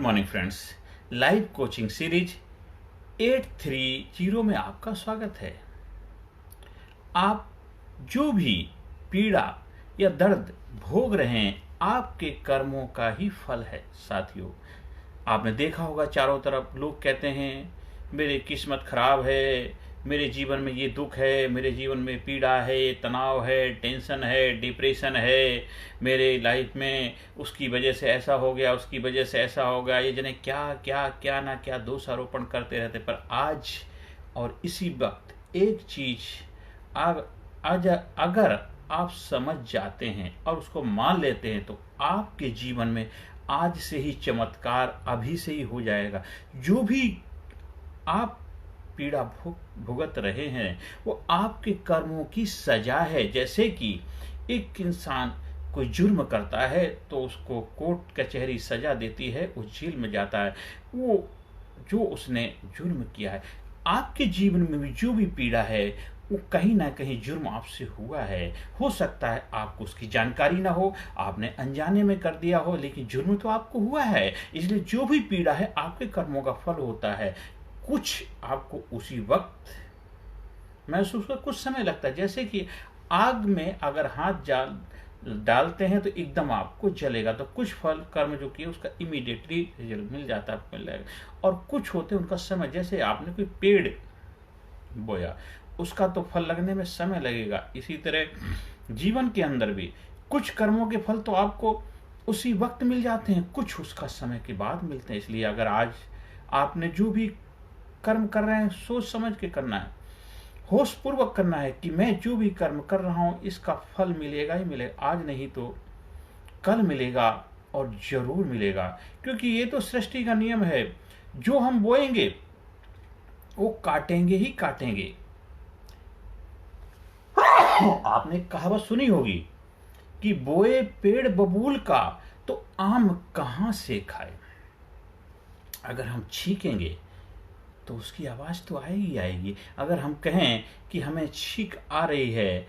Morning friends, live coaching series 830 में आपका स्वागत है। आप जो भी पीड़ा या दर्द भोग रहे हैं, आपके कर्मों का ही फल है। साथियों, आपने देखा होगा चारों तरफ लोग कहते हैं मेरी किस्मत खराब है, मेरे जीवन में ये दुख है, मेरे जीवन में पीड़ा है, तनाव है, टेंशन है, डिप्रेशन है, मेरे लाइफ में उसकी वजह से ऐसा हो गया, उसकी वजह से ऐसा हो गया। ये जने क्या क्या क्या ना क्या दोष आरोपण करते रहते। पर आज और इसी वक्त एक चीज आज अगर आप समझ जाते हैं और उसको मान लेते हैं तो आपके जीवन में आज से ही चमत्कार अभी से ही हो जाएगा। जो भी आप पीड़ा भुगत रहे हैं वो आपके कर्मों की सजा है। जैसे कि एक इंसान कोई जुर्म करता है तो उसको कोर्ट कचहरी सजा देती है, वो जेल में जाता है, वो जो उसने जुर्म किया है। आपके जीवन में भी जो भी पीड़ा है वो कहीं ना कहीं जुर्म आपसे हुआ है। हो सकता है आपको उसकी जानकारी ना हो, आपने अनजाने में कर दिया हो, लेकिन जुर्म तो आपको हुआ है। इसलिए जो भी पीड़ा है आपके कर्मों का फल होता है। कुछ आपको उसी वक्त महसूस कर कुछ समय लगता है। जैसे कि आग में अगर हाथ डालते हैं तो एकदम आपको जलेगा, तो कुछ फल कर्म जो किए उसका इमीडिएटली रिजल्ट मिल जाता है, आपको मिल जाएगा। और कुछ होते हैं उनका समय, जैसे आपने कोई पेड़ बोया, उसका तो फल लगने में समय लगेगा। इसी तरह जीवन के अंदर भी कुछ कर्मों के फल तो आपको उसी वक्त मिल जाते हैं, कुछ उसका समय के बाद मिलते हैं। इसलिए अगर आज आपने जो भी कर्म कर रहे हैं सोच समझ के करना है, होश पूर्वक करना है कि मैं जो भी कर्म कर रहा हूं इसका फल मिलेगा ही मिलेगा। आज नहीं तो कल मिलेगा और जरूर मिलेगा, क्योंकि ये तो सृष्टि का नियम है। जो हम बोएंगे वो काटेंगे ही काटेंगे। आपने कहावत सुनी होगी कि बोए पेड़ बबूल का तो आम कहां से खाए। अगर हम छींकेंगे तो उसकी आवाज तो आएगी आएगी। अगर हम कहें कि हमें छींक आ रही है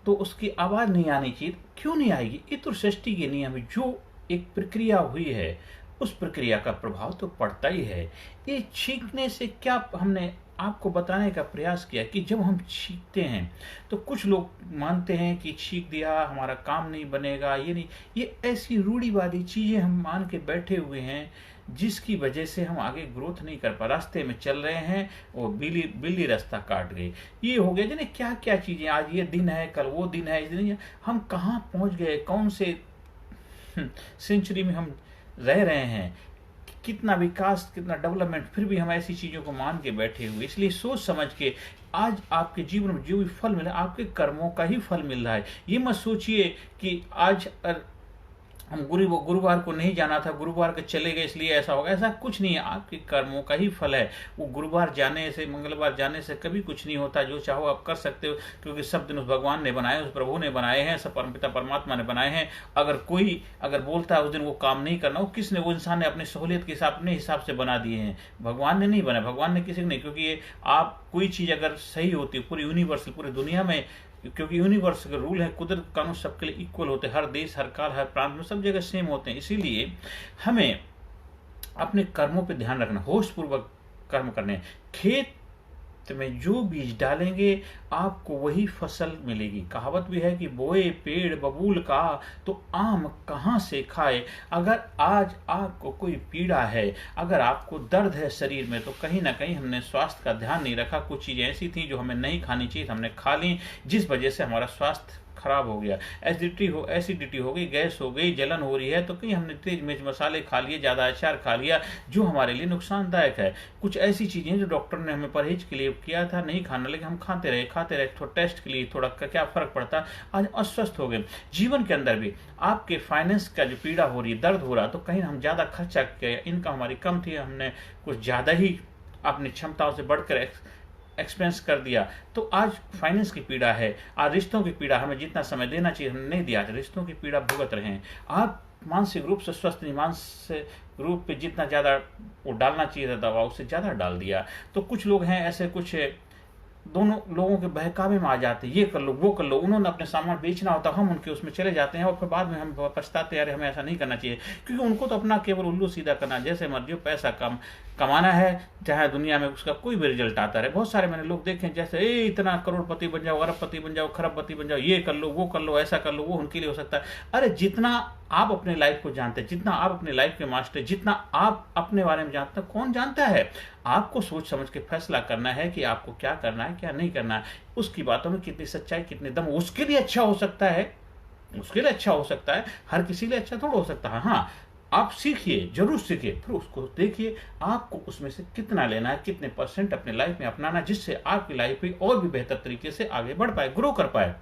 तो उसकी आवाज नहीं आनी चाहिए, क्यों नहीं आएगी? ये तो सृष्टि के नियम है। जो एक प्रक्रिया हुई है उस प्रक्रिया का प्रभाव तो पड़ता ही है। ये छींकने से क्या हमने आपको बताने का प्रयास किया कि जब हम छींकते हैं तो कुछ लोग मानते हैं कि छींक दिया हमारा काम नहीं बनेगा, ये नहीं, ये ऐसी रूढ़िवादी चीजें हम मान के बैठे हुए हैं जिसकी वजह से हम आगे ग्रोथ नहीं कर पा। रास्ते में चल रहे हैं, वो बिल्ली रास्ता काट गई, ये हो गया जाने क्या क्या चीजें। आज ये दिन है, कल वो दिन है, इस दिन हम कहाँ पहुंच गए, कौन से सेंचुरी में हम रह रहे हैं, कितना विकास, कितना डेवलपमेंट, फिर भी हम ऐसी चीजों को मान के बैठे हुए। इसलिए सोच समझ के आज आपके जीवन में जो भी फल मिला आपके कर्मों का ही फल मिल रहा है। ये मत सोचिए कि आज हम गुरुवार को नहीं जाना था, गुरुवार के चले गए इसलिए ऐसा होगा। ऐसा कुछ नहीं है, आपके कर्मों का ही फल है। वो गुरुवार जाने से, मंगलवार जाने से कभी कुछ नहीं होता। जो चाहो आप कर सकते हो, क्योंकि सब दिन उस भगवान ने बनाए, उस प्रभु ने बनाए हैं, सब परमपिता परमात्मा ने बनाए हैं। अगर कोई बोलता है उस दिन वो काम नहीं करना, वो किसने, वो इंसान ने अपनी सहूलियत के हिसाब, अपने हिसाब से बना दिए हैं। भगवान ने नहीं बनाए, भगवान ने किसी को नहीं। क्योंकि ये आप कोई चीज अगर सही होती है पूरी यूनिवर्सल, पूरी दुनिया में, क्योंकि यूनिवर्स के रूल है, कुदरत कानून सबके लिए इक्वल होते हैं। हर देश, हर काल, हर प्रांत में सब जगह सेम होते हैं। इसीलिए हमें अपने कर्मों पे ध्यान रखना, होश पूर्वक कर्म करने। खेत में जो बीज डालेंगे आपको वही फसल मिलेगी। कहावत भी है कि बोए पेड़ बबूल का तो आम कहां से खाए। अगर आज आपको कोई पीड़ा है, अगर आपको दर्द है शरीर में, तो कहीं ना कहीं हमने स्वास्थ्य का ध्यान नहीं रखा। कुछ चीजें ऐसी थी जो हमें नहीं खानी चाहिए, हमने खा ली, जिस वजह से हमारा स्वास्थ्य खराब हो गया। एसिडिटी हो गई, गैस हो गई, जलन हो रही है, तो कहीं हमने तेज मिर्च मसाले खा लिए, ज्यादा अचार खा लिया, जो हमारे लिए नुकसानदायक है। कुछ ऐसी चीजें जो डॉक्टर ने हमें परहेज के लिए किया था नहीं खाना, लेकिन हम खाते रहे। थोड़ा टेस्ट के लिए थोड़ा क्या फर्क पड़ता, आज अस्वस्थ हो गए। जीवन के अंदर भी आपके फाइनेंस का जो पीड़ा हो रही, दर्द हो रहा, तो कहीं हम ज्यादा खर्चा किया, इनकम हमारी कम थी, हमने कुछ ज्यादा ही अपनी क्षमताओं से बढ़कर एक्सपेंस कर दिया, तो आज फाइनेंस की पीड़ा है। आज रिश्तों की पीड़ा, हमें जितना समय देना चाहिए हमने नहीं दिया, रिश्तों की पीड़ा भुगत रहे हैं। आप मानसिक रूप से स्वस्थ नहीं, मानसिक रूप पे जितना ज्यादा वो डालना चाहिए था दवा, उससे ज्यादा डाल दिया। तो कुछ लोग हैं ऐसे, कुछ दोनों लोगों के बहकावे में आ जाते हैं, ये कर लो वो कर लो, उन्होंने अपने सामान बेचना होता है, हम उनके उसमें चले जाते हैं और फिर बाद में हम पछताते हैं, अरे हमें ऐसा नहीं करना चाहिए, क्योंकि उनको तो अपना केवल उल्लू सीधा करना, जैसे मर्जी हो पैसा कमाना है, चाहे दुनिया में उसका कोई भी रिजल्ट आता रहे। बहुत सारे मैंने लोग देखे हैं, जैसे इतना करोड़पति बन जाओ, अरबपति बन जाओ, खरबपति बन जाओ, ये कर लो वो कर लो, ऐसा कर लो, वो उनके लिए हो सकता है। अरे जितना आप अपने लाइफ को जानते हैं, जितना आप अपने लाइफ के मास्टर, जितना आप अपने बारे में जानते हैं, कौन जानता है। आपको सोच समझ के फैसला करना है कि आपको क्या करना है क्या नहीं करना है, उसकी बातों में कितनी सच्चाई कितने दम, उसके लिए अच्छा हो सकता है, उसके लिए अच्छा हो सकता है, हर किसी लिए अच्छा थोड़ा हो सकता है। हाँ, आप सीखिए, जरूर सीखिए, फिर उसको देखिए आपको उसमें से कितना लेना है, कितने परसेंट अपने लाइफ में अपनाना, जिससे आपकी लाइफ भी और भी बेहतर तरीके से आगे बढ़ पाए, ग्रो कर पाए।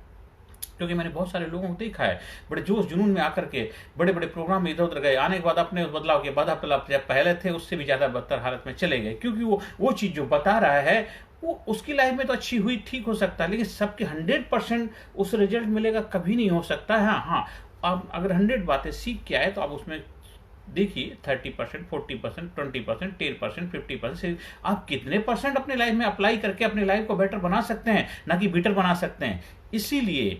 क्योंकि मैंने बहुत सारे लोगों को देखा है, बड़े जोश जुनून में आकर के बड़े बड़े प्रोग्राम में इधर उधर गए, आने के बाद अपने उस बदलाव के बाद जब पहले थे उससे भी ज्यादा बदतर हालत में चले गए, क्योंकि वो चीज जो बता रहा है वो उसकी लाइफ में तो अच्छी हुई, ठीक हो सकता है, लेकिन सबके 100% उस रिजल्ट मिलेगा कभी नहीं हो सकता है। हाँ, आप अगर 100 बातें सीख के आए तो आप उसमें देखिए 30%, 40%, 20%, 10%, 50%, आप कितने परसेंट अपने लाइफ में अप्लाई करके अपने लाइफ को बेटर बना सकते हैं, ना कि बेटर बना सकते हैं। इसीलिए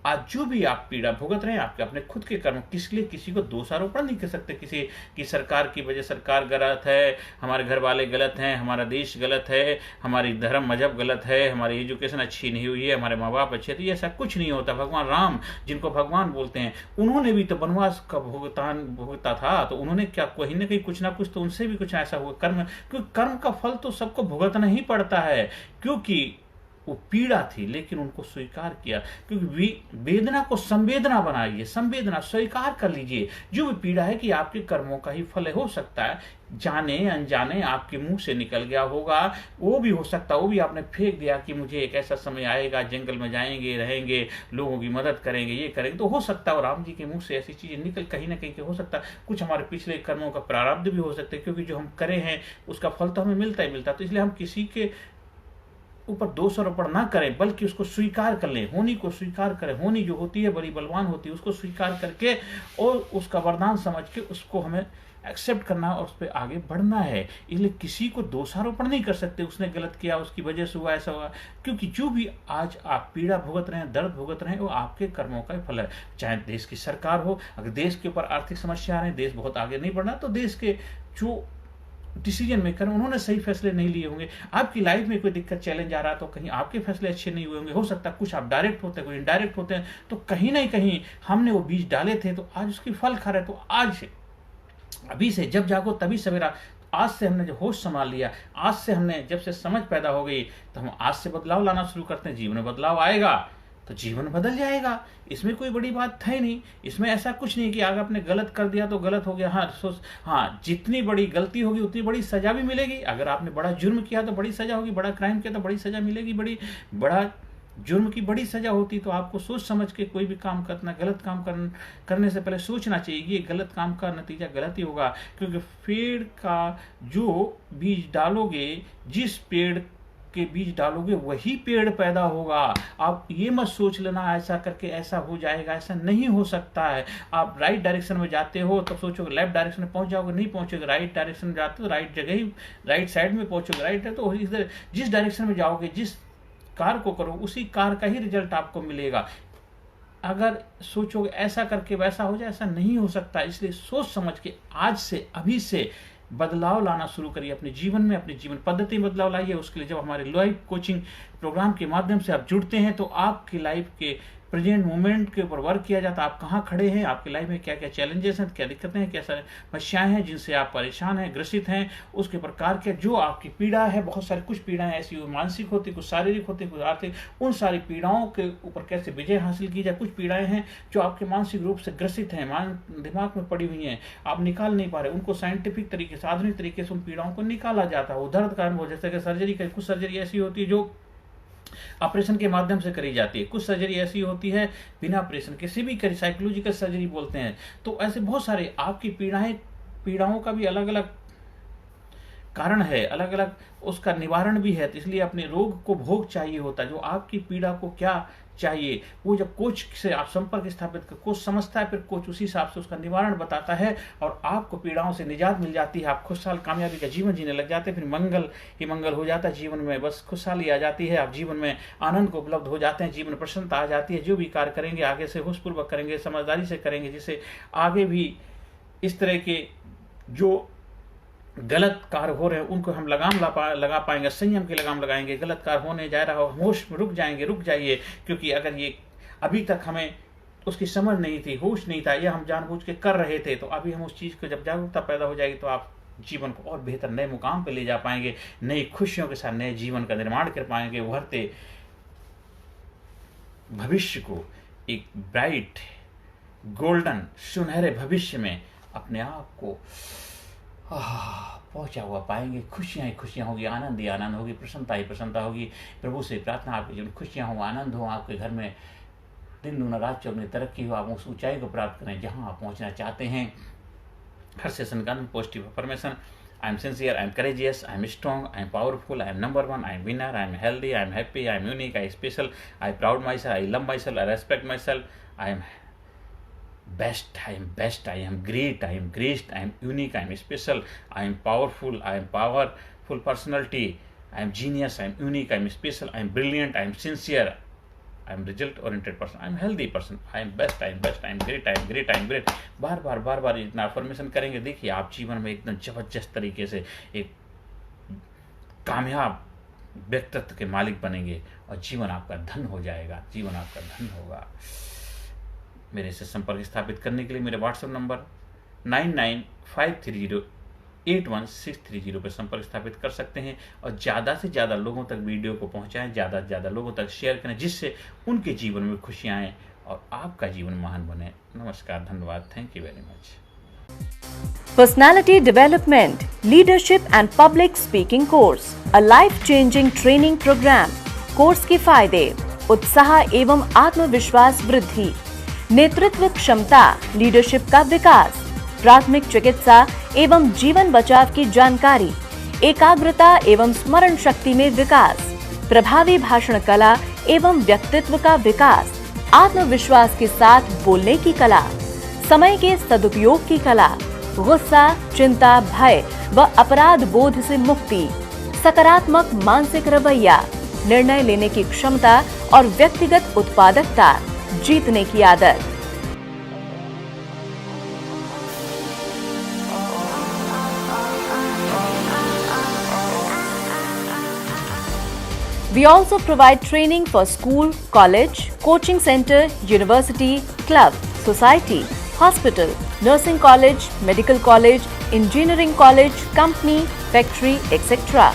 आज जो भी आप पीड़ा भुगत रहे हैं, आपके अपने खुद के कर्म, किसी लिए किसी को दोषारोपण नहीं कर सकते, किसी की सरकार की वजह, सरकार गलत है, हमारे घर वाले गलत हैं, हमारा देश गलत है, हमारी धर्म मजहब गलत है, हमारी एजुकेशन अच्छी नहीं हुई है, हमारे माँ बाप अच्छे थे, ऐसा कुछ नहीं होता। भगवान राम, जिनको भगवान बोलते हैं, उन्होंने भी तो वनवास का भुगता था, तो उन्होंने क्या कहीं ना कहीं कुछ ना कुछ तो उनसे भी कुछ ऐसा हुआ कर्म, क्योंकि कर्म का फल तो सबको भुगतना ही पड़ता है, क्योंकि वो पीड़ा थी लेकिन उनको स्वीकार किया, क्योंकि वेदना को संवेदना बनाइए, संवेदना स्वीकार कर लीजिए, जो भी पीड़ा है कि आपके कर्मों का ही फल हो सकता है, जाने अनजाने आपके मुंह से निकल गया होगा, वो भी हो सकता है, वो भी आपने फेंक दिया कि मुझे एक ऐसा समय आएगा, जंगल में जाएंगे, रहेंगे, लोगों की मदद करेंगे, ये करेंगे, तो हो सकता है। और राम जी के मुंह से ऐसी चीजें निकल कहीं ना कहीं के हो सकता है, कुछ हमारे पिछले कर्मों का प्रारब्ध भी हो सकता है, क्योंकि जो हम करे हैं उसका फल तो हमें मिलता ही मिलता है। तो इसलिए हम किसी के ऊपर दोषारोपण ना करें, बल्कि उसको स्वीकार कर लें, होनी को स्वीकार करें, होनी जो होती है बड़ी बलवान होती है, उसको स्वीकार करके और उसका वरदान समझ के उसको हमें एक्सेप्ट करना और उस पर आगे बढ़ना है। इसलिए किसी को दोषारोपण नहीं कर सकते, उसने गलत किया, उसकी वजह से हुआ, ऐसा हुआ, क्योंकि जो भी आज आप पीड़ा भुगत रहे हैं, दर्द भुगत रहे हैं, वो आपके कर्मों का ही फल है। चाहे देश की सरकार हो, अगर देश के ऊपर आर्थिक समस्या आ रही है, देश बहुत आगे नहीं बढ़ना, तो देश के जो डिसीजन मेकर उन्होंने सही फैसले नहीं लिए होंगे। आपकी लाइफ में कोई दिक्कत चैलेंज आ रहा है तो कहीं आपके फैसले अच्छे नहीं हुए होंगे, हो सकता है कुछ आप डायरेक्ट होते हैं, कोई इनडायरेक्ट होते हैं, तो कहीं ना कहीं हमने वो बीज डाले थे तो आज उसकी फल खा रहे। तो आज से, अभी से, जब जागो तभी सवेरा, आज से हमने जो होश संभाल लिया, आज से हमने जब से समझ पैदा हो गई, तो हम आज से बदलाव लाना शुरू करते हैं, जीवन में बदलाव आएगा तो जीवन बदल जाएगा। इसमें कोई बड़ी बात है नहीं, इसमें ऐसा कुछ नहीं कि अगर आपने गलत कर दिया तो गलत हो गया। हाँ, जितनी बड़ी गलती होगी उतनी बड़ी सजा भी मिलेगी। अगर आपने बड़ा जुर्म किया तो बड़ी सजा होगी, बड़ा क्राइम किया तो बड़ी सजा मिलेगी। बड़ा जुर्म की बड़ी सजा होती, तो आपको सोच समझ के कोई भी काम करना, गलत काम करने से पहले सोचना चाहिए कि ये गलत काम का नतीजा गलत ही होगा, क्योंकि पेड़ का जो बीज डालोगे, जिस पेड़ के बीज डालोगे वही पेड़ पैदा होगा। आप ये मत सोच लेना ऐसा करके ऐसा हो जाएगा, ऐसा नहीं हो सकता है। आप राइट डायरेक्शन में जाते हो तो सोचोगे लेफ्ट डायरेक्शन में पहुंच जाओगे, नहीं पहुंचोगे। राइट डायरेक्शन में जाते हो राइट जगह ही, राइट साइड में पहुंचोगे, राइट है तो इधर जिस डायरेक्शन में जाओगे, जिस कार को करो उसी कार का ही रिजल्ट आपको मिलेगा। अगर सोचोगे ऐसा करके वैसा हो जाए, ऐसा नहीं हो सकता। इसलिए सोच समझ के आज से, अभी से बदलाव लाना शुरू करिए अपने जीवन में, अपनी जीवन पद्धति में बदलाव लाइए। उसके लिए जब हमारे लाइफ कोचिंग प्रोग्राम के माध्यम से आप जुड़ते हैं तो आपकी लाइफ के प्रेजेंट मोमेंट के ऊपर वर्क किया जाता है। आप कहाँ खड़े हैं, आपकी लाइफ में क्या क्या चैलेंजेस हैं, क्या दिक्कतें हैं, क्या समस्याएं हैं जिनसे आप परेशान हैं, ग्रसित हैं, उसके प्रकार के जो आपकी पीड़ा है, बहुत सारी कुछ पीड़ाएं ऐसी मानसिक होती, कुछ शारीरिक होती, कुछ आर्थिक, उन सारी पीड़ाओं के ऊपर कैसे विजय हासिल की जाए। कुछ पीड़ाएं हैं जो आपके मानसिक रूप से ग्रसित हैं, दिमाग में पड़ी हुई हैं, आप निकाल नहीं पा रहे, उनको साइंटिफिक तरीके से, आधुनिक तरीके से उन पीड़ाओं को निकाला जाता है। वो दर्द का अनुभव, जैसे कि सर्जरी का, कुछ सर्जरी ऐसी होती है जो ऑपरेशन के माध्यम से करी जाती है, कुछ सर्जरी ऐसी होती है बिना ऑपरेशन किसी भी करी, साइकोलॉजिकल सर्जरी बोलते हैं। तो ऐसे बहुत सारे आपकी पीड़ाओं का भी अलग अलग कारण है, अलग अलग उसका निवारण भी है। तो इसलिए अपने रोग को भोग चाहिए होता है, जो आपकी पीड़ा को क्या चाहिए वो जब कोच से आप संपर्क स्थापित कर, कोच समझता है, फिर कोच उसी हिसाब से उसका निवारण बताता है और आपको पीड़ाओं से निजात मिल जाती है। आप खुशहाल कामयाबी का जीवन जीने लग जाते हैं, फिर मंगल ही मंगल हो जाता है जीवन में, बस खुशहाली आ जाती है, आप जीवन में आनंद को उपलब्ध हो जाते हैं, जीवन में प्रसन्नता आ जाती है। जो भी कार्य करेंगे आगे से होशपूर्वक करेंगे, समझदारी से करेंगे, जिससे आगे भी इस तरह के जो गलत कार्य हो रहे हैं उनको हम लगाम लगा पाएंगे, संयम की लगाम लगाएंगे। गलत कार्य होने जा रहा हो, होश में रुक जाइए, क्योंकि अगर ये अभी तक हमें उसकी समझ नहीं थी, होश नहीं था, ये हम जानबूझ के कर रहे थे, तो अभी हम उस चीज़ को जब जागरूकता पैदा हो जाएगी तो आप जीवन को और बेहतर नए मुकाम पे ले जा पाएंगे, नई खुशियों के साथ नए जीवन का निर्माण कर पाएंगे, उभरते भविष्य को एक ब्राइट गोल्डन सुनहरे भविष्य में अपने आप को पहुंचा हुआ पाएंगे। खुशियाँ ही खुशियाँ होगी, आनंद ही आनंद होगी, प्रसन्नता ही प्रसन्नता होगी। प्रभु से प्रार्थना आपके जीवन खुशियाँ हो, आनंद हो, आपके घर में दिन दूना रात चौगुनी तरक्की हो, आप उस ऊंचाई को प्राप्त करें जहाँ आप पहुँचना चाहते हैं। हर सेशन का positive affirmation, I am sincere, I am courageous, I am strong, I am powerful, I am number one, I am winner, I am healthy, I am happy, I am unique, I am special, I proud my self, I love my self, I respect my self, I am best, I am best, I am great, I am graced, I am unique, I am special, I am powerful, I am powerful personality, I am genius, I am unique, I am special, I am brilliant, I am sincere, I am result oriented person, I am healthy person, I am best, I am best, I am great, I am great, I am great। बार बार इतना affirmation करेंगे, देखिए आप जीवन में एकदम जबरदस्त तरीके से एक कामयाब व्यक्तित्व के मालिक बनेंगे और जीवन आपका धन हो जाएगा, जीवन आपका धन होगा। मेरे से संपर्क स्थापित करने के लिए मेरे व्हाट्सएप नंबर 9953081630 पर संपर्क स्थापित कर सकते हैं और ज़्यादा से ज़्यादा लोगों तक वीडियो को पहुंचाएं, ज़्यादा से ज़्यादा लोगों तक शेयर करें, जिससे उनके जीवन में खुशियाँ आएँ और आपका जीवन महान बने। नमस्कार, धन्यवाद, thank you very much. Personality Development, Leadership and Public Speaking Course, a life-changing training program। Course के फायदे: उत्साह एवं आत्मविश्वास वृद्धि, नेतृत्व क्षमता, लीडरशिप का विकास, प्राथमिक चिकित्सा एवं जीवन बचाव की जानकारी, एकाग्रता एवं स्मरण शक्ति में विकास, प्रभावी भाषण कला एवं व्यक्तित्व का विकास, आत्मविश्वास के साथ बोलने की कला, समय के सदुपयोग की कला, गुस्सा, चिंता, भय व अपराध बोध से मुक्ति, सकारात्मक मानसिक रवैया, निर्णय लेने की क्षमता और व्यक्तिगत उत्पादकता, जीतने की आदत। We also provide training for school, college, coaching center, university, club, society, hospital, nursing college, medical college, engineering college, company, factory, etc.